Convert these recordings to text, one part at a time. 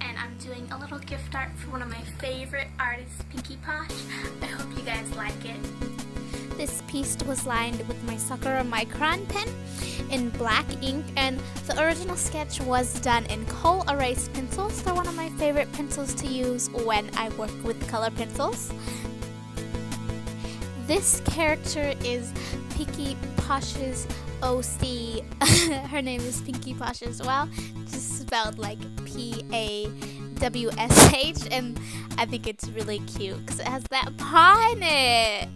and I'm doing a little gift art for one of my favorite artists, Pinkie Pawsh. I hope you guys like it. This piece was lined with my Sakura Micron pen in black ink, and the original sketch was done in coal erase pencils. They're one of my favorite pencils to use when I work with color pencils. This character is Pinkie Pawsh's OC. Her name is Pinkie Pawsh as well, just spelled like Pawsh, and I think it's really cute because it has that paw in it.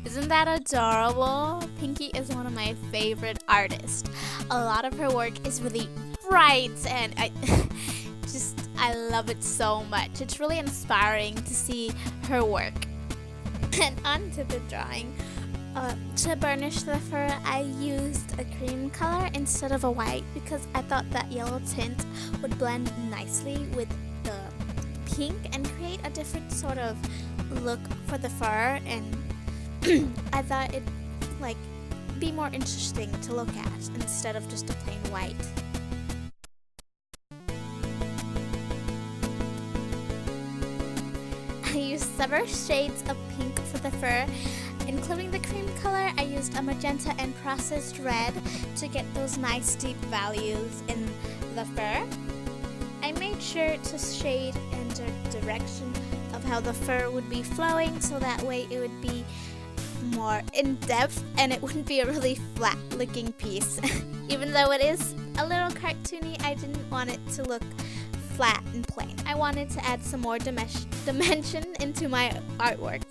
Isn't that adorable? Pinkie is one of my favorite artists. A lot of her work is really bright, and I love it so much. It's really inspiring to see her work. And onto the drawing. To burnish the fur, I used a cream color instead of a white because I thought that yellow tint would blend nicely with the pink and create a different sort of look for the fur, and I thought it'd be more interesting to look at instead of just a plain white. I used several shades of pink for the fur, including the cream color. I used a magenta and processed red to get those nice deep values in the fur. I made sure to shade in the direction of how the fur would be flowing, so that way it would be more in depth and it wouldn't be a really flat looking piece. Even though it is a little cartoony, I didn't want it to look flat and plain. I wanted to add some more dimension into my artwork.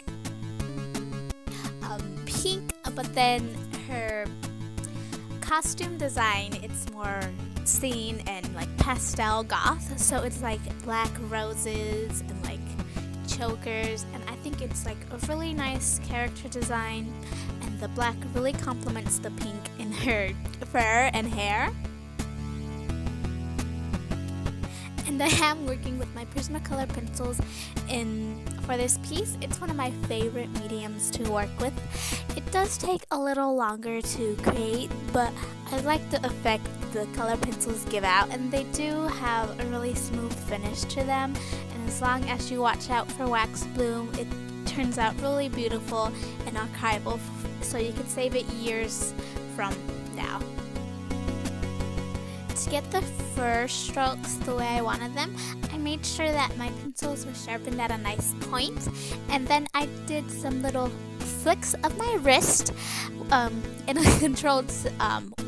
Pink, but then her costume design, it's more scene and like pastel goth, so it's like black roses and like chokers, and I think it's like a really nice character design, and the black really complements the pink in her fur and hair. And I am working with my Prismacolor pencils for this piece. It's one of my favorite mediums to work with. It does take a little longer to create, but I like the effect the color pencils give out, and they do have a really smooth finish to them, and as long as you watch out for wax bloom, it turns out really beautiful and archival, so you can save it years from now. To get the fur strokes the way I wanted them, I made sure that my pencils were sharpened at a nice point, and then I did some little flicks of my wrist in a controlled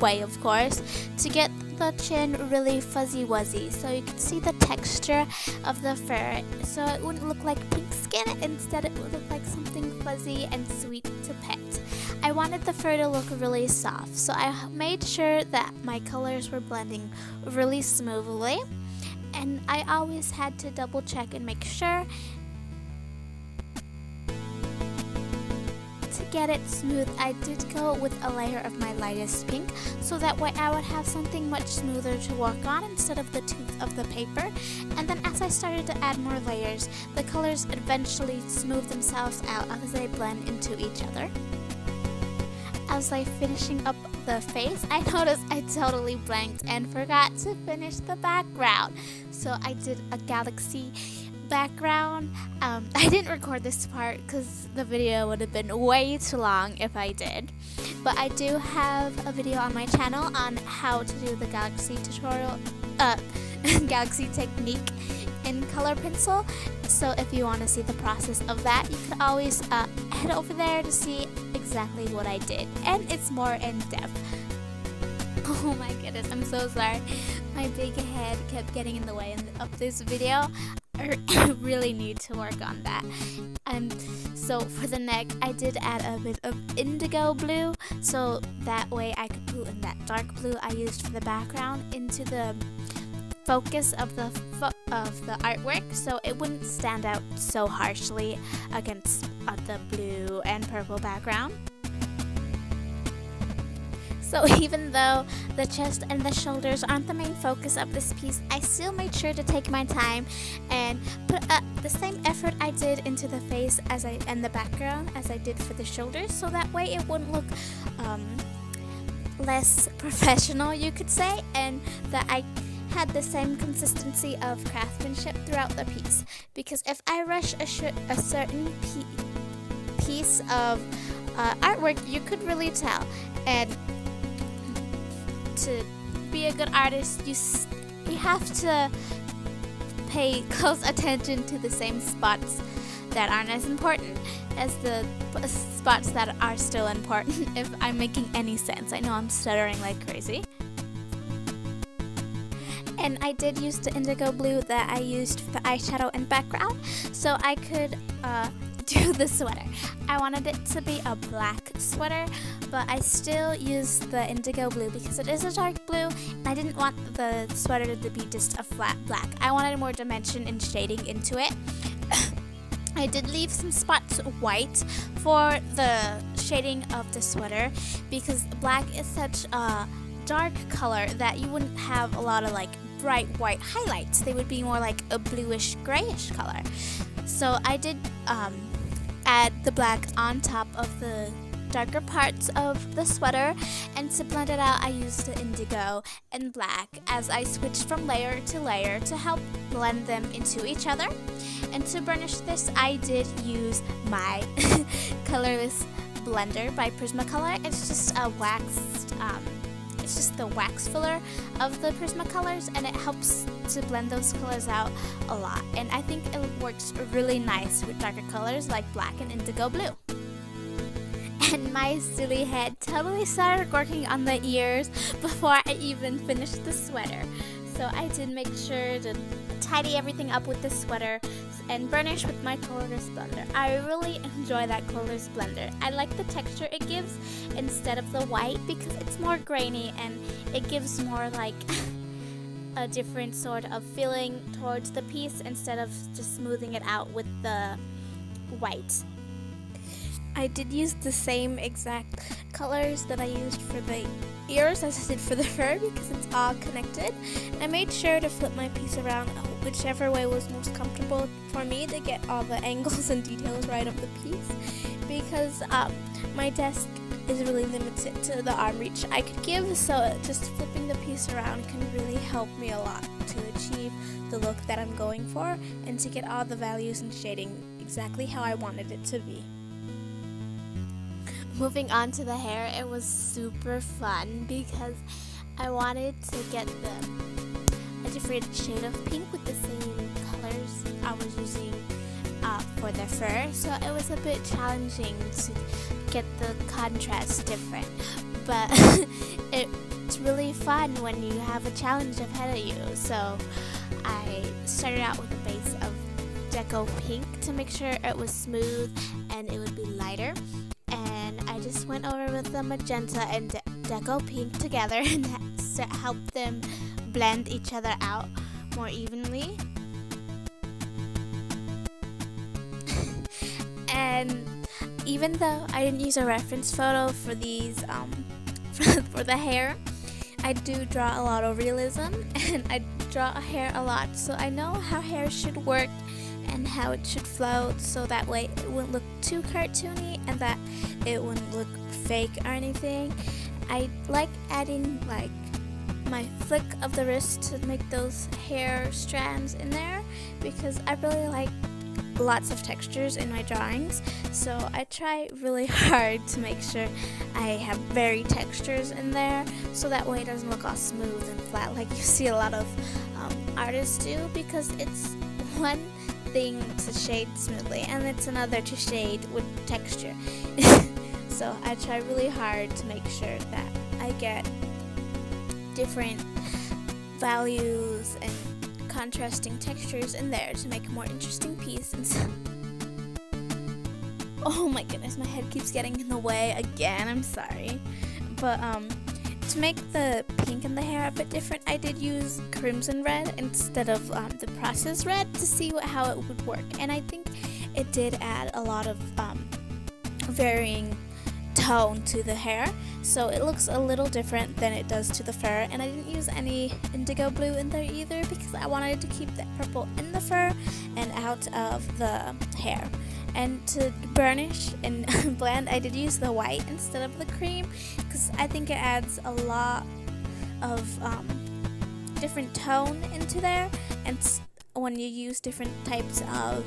way, of course, to get the chin really fuzzy wuzzy, so you can see the texture of the fur, so it wouldn't look like pink skin. Instead it would look like something fuzzy and sweet to pet. I wanted the fur to look really soft, so I made sure that my colors were blending really smoothly, and I always had to double check and make sure to get it smooth. I did go with a layer of my lightest pink, so that way I would have something much smoother to work on instead of the tooth of the paper. And then as I started to add more layers, the colors eventually smoothed themselves out as they blend into each other. As I finishing up the face, I noticed I totally blanked and forgot to finish the background. So I did a galaxy background. I didn't record this part because the video would have been way too long if I did. But I do have a video on my channel on how to do the galaxy tutorial, galaxy technique in color pencil. So if you want to see the process of that, you can always head over there to see exactly what I did, and it's more in depth. Oh my goodness, I'm so sorry. My big head kept getting in the way of this video. I really need to work on that. So for the neck, I did add a bit of indigo blue, so that way I could pull in that dark blue I used for the background into the focus of the artwork, so it wouldn't stand out so harshly against the blue and purple background. So even though the chest and the shoulders aren't the main focus of this piece, I still made sure to take my time and put the same effort I did into the face and the background as I did for the shoulders, so that way it wouldn't look less professional, you could say, and that I had the same consistency of craftsmanship throughout the piece, because if I rush a certain piece of artwork, you could really tell. And to be a good artist, you have to pay close attention to the same spots that aren't as important as the spots that are still important, if I'm making any sense. I know I'm stuttering like crazy. And I did use the indigo blue that I used for the eyeshadow and background, so I could do the sweater. I wanted it to be a black sweater, but I still used the indigo blue because it is a dark blue, and I didn't want the sweater to be just a flat black. I wanted more dimension and shading into it. I did leave some spots white for the shading of the sweater, because black is such a dark color that you wouldn't have a lot of like bright white highlights. They would be more like a bluish grayish color. So I did add the black on top of the darker parts of the sweater, and to blend it out I used the indigo and black as I switched from layer to layer to help blend them into each other. And to burnish this, I did use my colorless blender by Prismacolor. It's just a waxed it's just the wax filler of the Prismacolors, and it helps to blend those colors out a lot. And I think it works really nice with darker colors like black and indigo blue. And my silly head totally started working on the ears before I even finished the sweater. So I did make sure to tidy everything up with the sweater and burnish with my colorless blender. I really enjoy that colorless blender. I like the texture it gives instead of the white, because it's more grainy and it gives more like a different sort of feeling towards the piece instead of just smoothing it out with the white. I did use the same exact colors that I used for the ears as I did for the fur, because it's all connected. I made sure to flip my piece around whichever way was most comfortable for me to get all the angles and details right of the piece, because my desk is really limited to the arm reach I could give, so just flipping the piece around can really help me a lot to achieve the look that I'm going for and to get all the values and shading exactly how I wanted it to be. Moving on to the hair, it was super fun because I wanted to get a different shade of pink with the same colors I was using for the fur, so it was a bit challenging to get the contrast different, but it's really fun when you have a challenge ahead of you. So I started out with a base of Deco Pink to make sure it was smooth and it would be lighter. And I just went over with the magenta and Deco Pink together and helped them blend each other out more evenly. And even though I didn't use a reference photo for these for the hair, I do draw a lot of realism, and I draw hair a lot, so I know how hair should work and how it should flow, so that way it wouldn't look too cartoony and that it wouldn't look fake or anything. I like adding like my flick of the wrist to make those hair strands in there, because I really like lots of textures in my drawings, so I try really hard to make sure I have varied textures in there, so that way it doesn't look all smooth and flat like you see a lot of artists do, because it's one thing to shade smoothly and it's another to shade with texture. So I try really hard to make sure that I get different values and contrasting textures in there to make a more interesting piece. And so, oh my goodness, my head keeps getting in the way again, I'm sorry. But to make the pink in the hair a bit different, I did use crimson red instead of the processed red to see how it would work, and I think it did add a lot of varying tone to the hair, so it looks a little different than it does to the fur. And I didn't use any indigo blue in there either, because I wanted to keep that purple in the fur and out of the hair. And to burnish and blend, I did use the white instead of the cream, because I think it adds a lot of different tone into there, and when you use different types of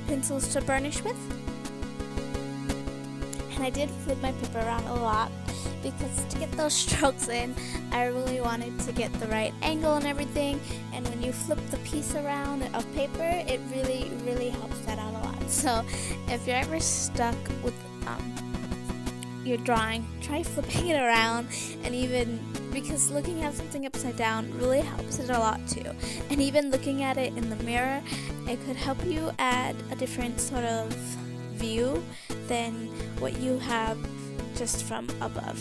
pencils to burnish with. And I did flip my paper around a lot because to get those strokes in, I really wanted to get the right angle and everything. And when you flip the piece around of paper, it really helps that out a lot. So if you're ever stuck with your drawing, try flipping it around, and even because looking at something upside down really helps it a lot too. And even looking at it in the mirror, it could help you add a different sort of view than what you have just from above.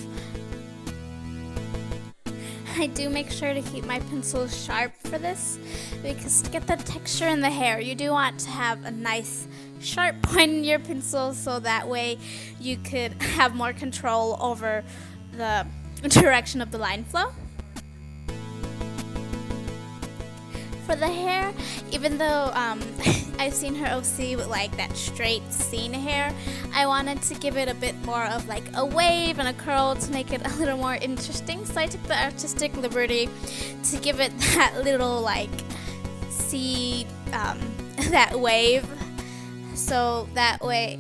I do make sure to keep my pencils sharp for this, because to get the texture in the hair, you do want to have a nice sharp point in your pencil, so that way you could have more control over the direction of the line flow. For the hair, even though I've seen her OC with like that straight scene hair, I wanted to give it a bit more of like a wave and a curl to make it a little more interesting. So I took the artistic liberty to give it that little like that wave. So that way,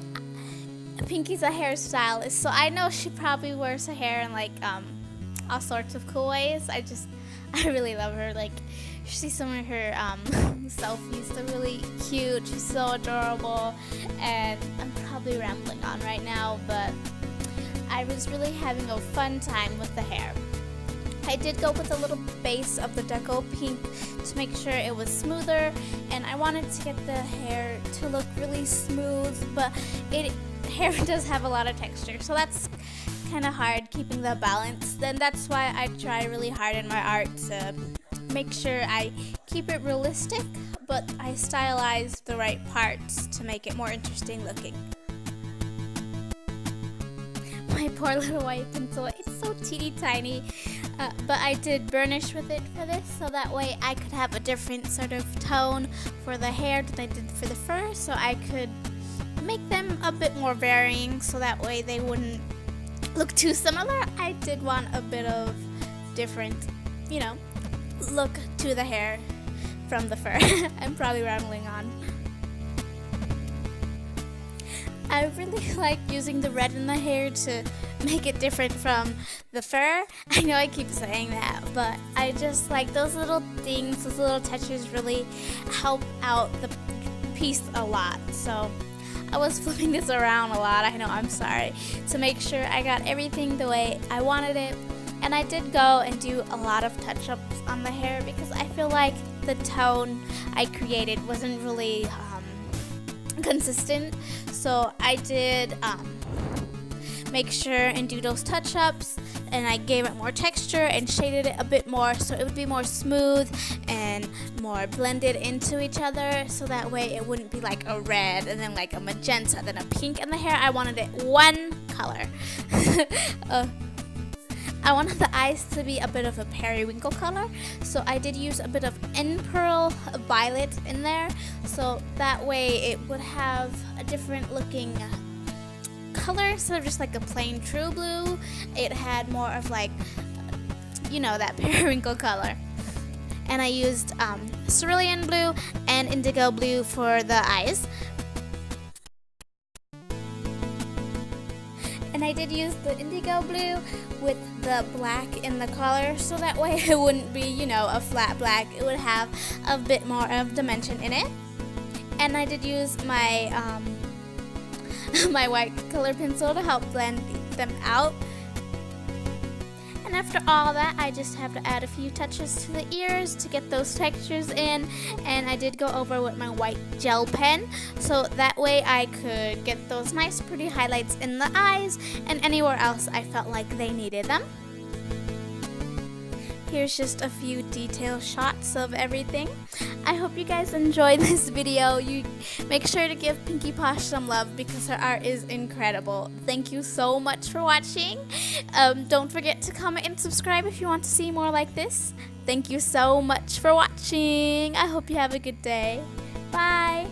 Pinkie's a hairstylist, so I know she probably wears her hair in like all sorts of cool ways. I really love her. Like, you see some of her selfies, they're really cute. She's so adorable, and I'm probably rambling on right now, but I was really having a fun time with the hair. I did go with a little base of the Deco Pink to make sure it was smoother, and I wanted to get the hair to look really smooth, but hair does have a lot of texture, so that's kind of hard keeping the balance. Then that's why I try really hard in my art to make sure I keep it realistic, but I stylize the right parts to make it more interesting looking. My poor little white pencil, it's so teeny tiny, but I did burnish with it for this, so that way I could have a different sort of tone for the hair than I did for the fur, so I could make them a bit more varying, so that way they wouldn't look too similar. I did want a bit of different, look to the hair from the fur. I'm probably rambling on. I really like using the red in the hair to make it different from the fur. I know I keep saying that, but I just like those little things, those little touches really help out the piece a lot. So I was flipping this around a lot, I know, I'm sorry, to make sure I got everything the way I wanted it. And I did go and do a lot of touch-ups on the hair because I feel like the tone I created wasn't really consistent. So I did make sure and do those touch-ups, and I gave it more texture and shaded it a bit more so it would be more smooth and more blended into each other, so that way it wouldn't be like a red and then like a magenta then a pink in the hair. I wanted it one color. I wanted the eyes to be a bit of a periwinkle color, so I did use a bit of Pearl violet in there, so that way it would have a different looking color instead of just like a plain true blue. It had more of like, that periwinkle color. And I used cerulean blue and indigo blue for the eyes. And I did use the indigo blue with the black in the collar, so that way it wouldn't be, a flat black. It would have a bit more of dimension in it. And I did use my my white color pencil to help blend them out. And after all that, I just have to add a few touches to the ears to get those textures in, and I did go over with my white gel pen, so that way I could get those nice pretty highlights in the eyes and anywhere else I felt like they needed them. Here's just a few detail shots of everything. I hope you guys enjoyed this video. You make sure to give Pinkie Pawsh some love because her art is incredible. Thank you so much for watching. Don't forget to comment and subscribe if you want to see more like this. Thank you so much for watching. I hope you have a good day. Bye.